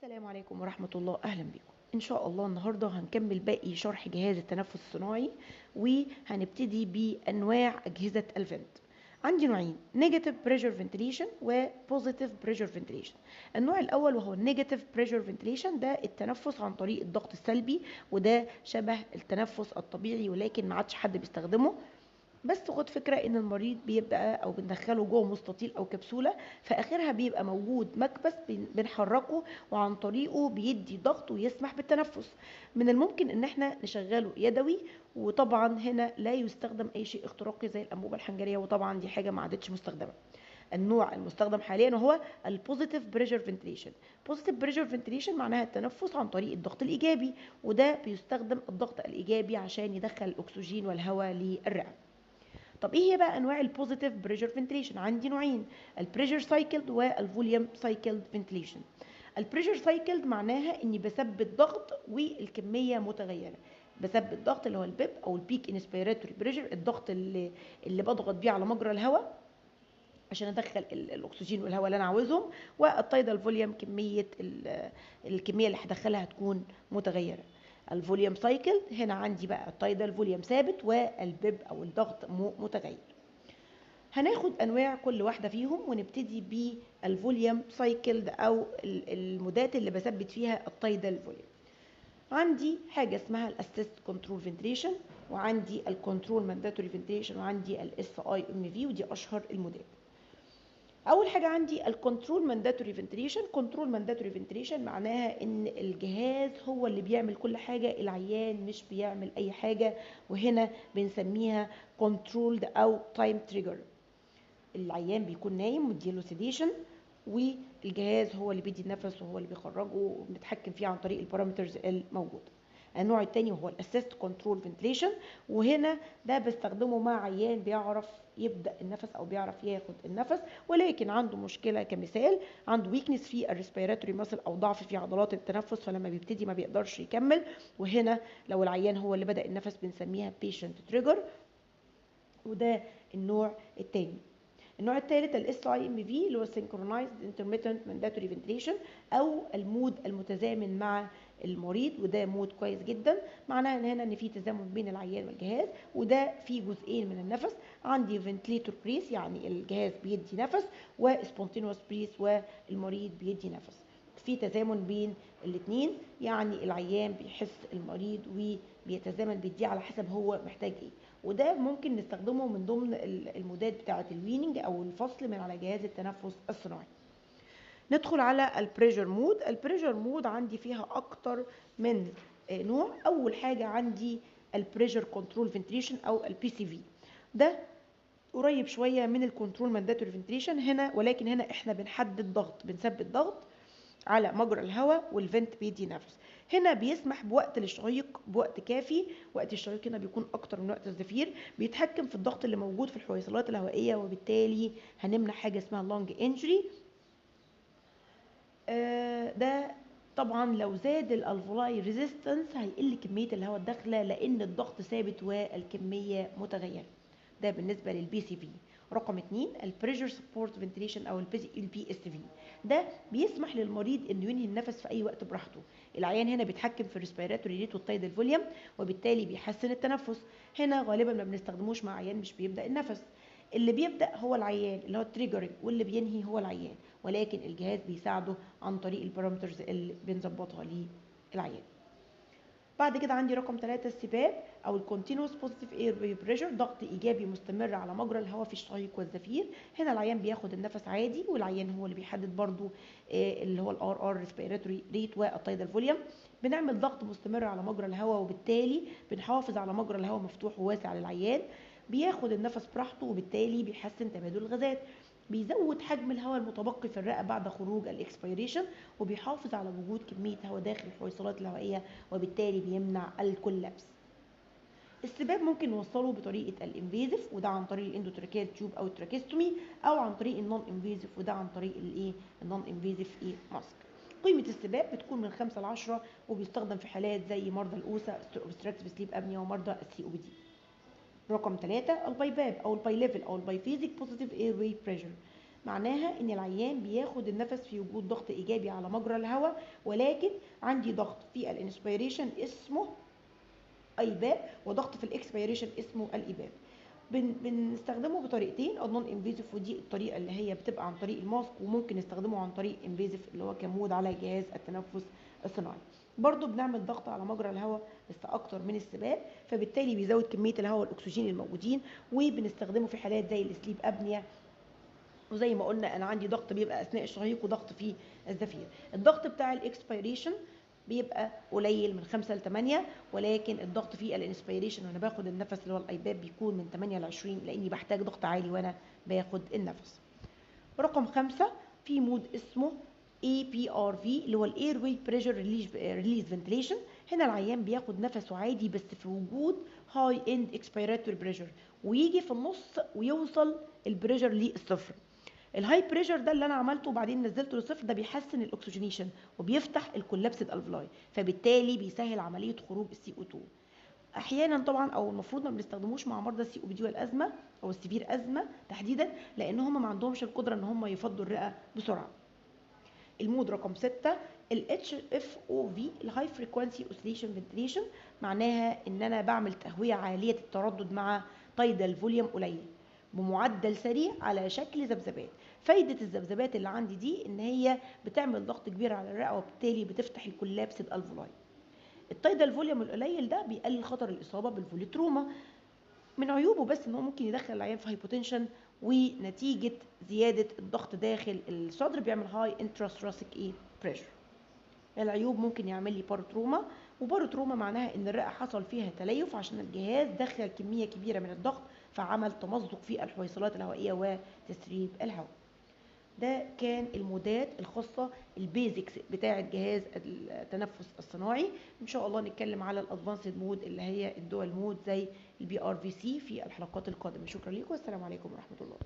السلام عليكم ورحمة الله. أهلا بكم. إن شاء الله النهاردة هنكمل باقي شرح جهاز التنفس الصناعي، وهنبتدي بأنواع أجهزة الفنت. عندي نوعين: نيجاتيف بريشر فنتيليشن وبوزيتيف بريشر فنتيليشن. النوع الأول وهو النيجاتيف بريشر فنتيليشن، ده التنفس عن طريق الضغط السلبي، وده شبه التنفس الطبيعي ولكن ما عادش حد بيستخدمه. بس خد فكرة ان المريض بيبقى او بندخله جوه مستطيل او كبسولة، في اخرها بيبقى موجود مكبس بنحركه وعن طريقه بيدي ضغط ويسمح بالتنفس. من الممكن ان احنا نشغله يدوي، وطبعا هنا لا يستخدم اي شيء اختراقي زي الانبوبة الحنجرية، وطبعا دي حاجة ما عادتش مستخدمة. النوع المستخدم حاليا هو البوزيتيف بريشر فنتيليشن. بوزيتيف بريشر فنتيليشن معناها التنفس عن طريق الضغط الايجابي، وده بيستخدم الضغط الايجابي عشان يدخل الاكسجين والهواء للرئة. طب ايه هي بقى انواع البوزيتيف بريشر فنتيليشن؟ عندي نوعين: البريشر سايكلد والفوليوم سايكلد فنتيليشن. البريشر سايكلد معناها اني بثبت ضغط والكميه متغيره. بثبت ضغط اللي هو البيب او البيك انسبيراتوري بريشر، الضغط اللي بضغط بيه على مجرى الهواء عشان ادخل الاكسجين والهواء اللي انا عاوزهم. والتايدال فوليوم، الكميه اللي هدخلها هتكون متغيره. الفوليوم سايكل هنا عندي بقى التايدال فوليوم ثابت والبيب او الضغط متغير. هناخد انواع كل واحده فيهم ونبتدي بالفوليوم سايكلد او المودات اللي بثبت فيها التايدال فوليوم. عندي حاجه اسمها الاسيست كنترول فنتريشن، وعندي الكنترول مانداتوري فنتريشن، وعندي الاس اي ام في، ودي اشهر المودات. اول حاجه عندي الكنترول مانداتوري فنتريشن. كنترول مانداتوري فنتريشن معناها ان الجهاز هو اللي بيعمل كل حاجه، العيان مش بيعمل اي حاجه، وهنا بنسميها كنترولد او تايم تريجر. العيان بيكون نايم مديله سيديشن، والجهاز هو اللي بيدي النفس وهو اللي بيخرجه، وبنتحكم فيه عن طريق البارامترز الموجوده. النوع الثاني هو الاسيست كنترول فنتليشن، وهنا ده بستخدمه مع عيان بيعرف يبدا النفس او بيعرف ياخد النفس، ولكن عنده مشكله. كمثال، عنده ويكنس في الريسبيراتوري ماسل او ضعف في عضلات التنفس، فلما بيبتدي ما بيقدرش يكمل، وهنا لو العيان هو اللي بدا النفس بنسميها بيشنت تريجر، وده النوع الثاني. النوع الثالث الاس اي ام في، اللي هو سينكرونايزد انترميتنت مانداتوري فنتيليشن، او المود المتزامن مع المريض، وده مود كويس جدا. معناها ان هنا ان في تزامن بين العيان والجهاز، وده في جزئين من النفس. عندي فنتليتور بريس، يعني الجهاز بيدي نفس، وسبونتينوس بريس، والمريض بيدي نفس. في تزامن بين الاثنين، يعني العيان بيحس المريض وبيتزامن بيديه على حسب هو محتاج ايه، وده ممكن نستخدمه من ضمن المودات بتاعه الويننج او الفصل من على جهاز التنفس الصناعي. ندخل على البريشر مود. البريشر مود عندي فيها اكتر من نوع. اول حاجه عندي البريشر كنترول فنتريشن او البي سي في. ده قريب شويه من الكنترول مانداتوري فنتريشن هنا، ولكن هنا احنا بنحدد ضغط، بنثبت ضغط على مجرى الهواء، والفنت بيدي نفس. هنا بيسمح بوقت للشهيق بوقت كافي. وقت الشهيق هنا بيكون اكتر من وقت الزفير. بيتحكم في الضغط اللي موجود في الحويصلات الهوائيه، وبالتالي هنمنع حاجه اسمها لونج انجري. ده طبعا لو زاد الالفولاي ريزيستنس هيقل كميه الهواء الداخله، لان الضغط ثابت والكميه متغيره. ده بالنسبه للبي سي في. رقم 2 البريشر سبورت فنتيليشن او البي اس في. ده بيسمح للمريض انه ينهي النفس في اي وقت براحته. العيان هنا بيتحكم في الريسبيراتوري ريت والتايدال فوليوم، وبالتالي بيحسن التنفس. هنا غالبا ما بنستخدموش مع عيان مش بيبدا النفس. اللي بيبدا هو العيان اللي هو التريجرنج، واللي بينهي هو العيان، ولكن الجهاز بيساعده عن طريق البارامترز اللي بنظبطها للعيان. بعد كده عندي رقم 3 السباب او الكونتينوس بوزيتيف اير واي بريشر، ضغط ايجابي مستمر على مجرى الهواء في الشهيق والزفير. هنا العيان بياخد النفس عادي، والعيان هو اللي بيحدد برضو اللي هو الار ار ريسبيراتوري ريت والتايدال فوليوم. بنعمل ضغط مستمر على مجرى الهواء، وبالتالي بنحافظ على مجرى الهواء مفتوح وواسع للعيان. بياخد النفس براحته، وبالتالي بيحسن تبادل الغازات. بيزود حجم الهواء المتبقي في الرئه بعد خروج الاكسبيريشن، وبيحافظ على وجود كميه هواء داخل الحويصلات الهوائيه، وبالتالي بيمنع الكولابس. السباب ممكن نوصله بطريقه الانفيزيف، وده عن طريق الاندوتراكيال تيوب او التراكيستومي، او عن طريق النون انفيزيف، وده عن طريق النون انفيزيف ماسك. قيمه السباب بتكون من 5 ل 10، وبيستخدم في حالات زي مرضى الأوسا obstructive سليب ابنيا ومرضى السي او بي دي. رقم 3 البايباب او الباي ليفل او البايفيزيك بوزيتيف اير واي بريشر. معناها ان العيان بياخد النفس في وجود ضغط ايجابي على مجرى الهواء، ولكن عندي ضغط في الانسبيريشن اسمه ايباب، وضغط في الاكسبيريشن اسمه الايباب. بنستخدمه بطريقتين، النون انفيزيف ودي الطريقه اللي هي بتبقى عن طريق الماسك، وممكن نستخدمه عن طريق انفيزيف اللي هو كمود على جهاز التنفس الصناعي. برضو بنعمل ضغط على مجرى الهواء بس اكتر من السباب، فبالتالي بيزود كميه الهواء والاكسجين الموجودين، وبنستخدمه في حالات زي السليب ابنيا. وزي ما قلنا انا عندي ضغط بيبقى اثناء الشهيق وضغط في الزفير. الضغط بتاع الاكسبيريشن بيبقى قليل من 5 ل 8، ولكن الضغط في الانسبيريشن وانا باخد النفس اللي هو الايباب بيكون من 8 ل 20، لاني بحتاج ضغط عالي وانا باخد النفس. رقم 5 في مود اسمه APRV اللي هو الاير واي بريشر ريليز فنتيليشن. هنا العيان بياخد نفسه عادي بس في وجود هاي اند اكسبيراتوري بريشر، ويجي في النص ويوصل البريشر للصفر. الهاي بريشر ده اللي انا عملته وبعدين نزلته للصفر، ده بيحسن الاكسجينيشن وبيفتح الكولابسد الفلاي، فبالتالي بيسهل عمليه خروج السي او 2. احيانا طبعا او المفروض ما بنستخدموش مع مرضى السي او بي دي والازمه او السيفير ازمه تحديدا، لان هم ما عندهمش القدره ان هم يفضوا الرئه بسرعه. المود رقم 6 ال HFOV الهاي فريكوانسي اوسيليشن فنتيليشن، معناها ان انا بعمل تهويه عاليه التردد مع تايدال فوليوم قليل بمعدل سريع على شكل ذبذبات. فايده الذبذبات اللي عندي دي ان هي بتعمل ضغط كبير على الرئه، وبالتالي بتفتح الكولابسد الفولاي. التايدال فوليوم القليل ده بيقلل خطر الاصابه بالفوليتروما. من عيوبه بس ان هو ممكن يدخل العيان في هايبوتنشن، ونتيجه زياده الضغط داخل الصدر بيعمل هاي انتراثوراسيك بريشر. العيوب ممكن يعمل لي باروتروما، وباروتروما معناها ان الرئه حصل فيها تليف عشان الجهاز دخل كميه كبيره من الضغط فعمل تمزق في الحويصلات الهوائيه وتسريب الهواء. ده كان المودات الخاصه البيزكس بتاعه جهاز التنفس الصناعي. ان شاء الله نتكلم على الادفانسد مود اللي هي الدول مود زي البي ار في سي في الحلقات القادمه. شكرا لكم والسلام عليكم ورحمه الله.